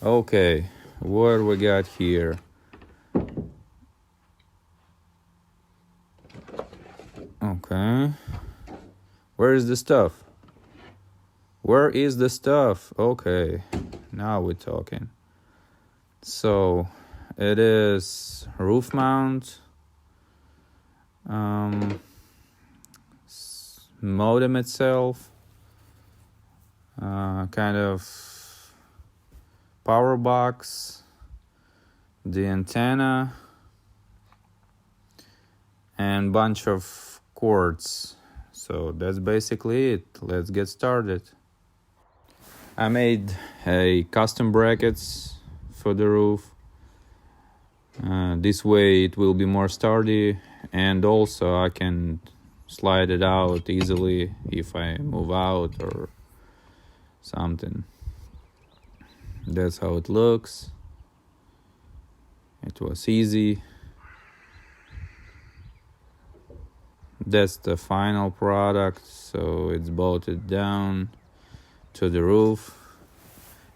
Okay, what we got here? Okay. Where is the stuff? Where is the stuff? Okay, now we're talking. So, it is roof mount, modem itself, kind of power box, the antenna, and bunch of cords. So that's basically it. Let's get started. I made a custom brackets for the roof. This way it will be more sturdy, and also I can slide it out easily if I move out or something. That's how it looks. It was easy. That's the final product, so it's bolted down to the roof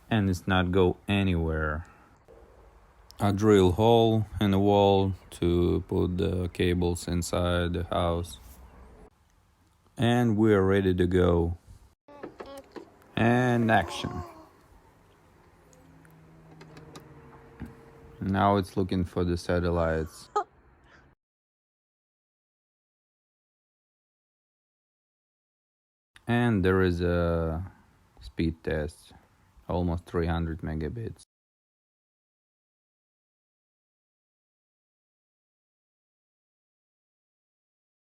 and it's not go anywhere. I drill hole in the wall to put the cables inside the house, and we're ready to go. And action. Now it's looking for the satellites. And there is a speed test, almost 300 megabits.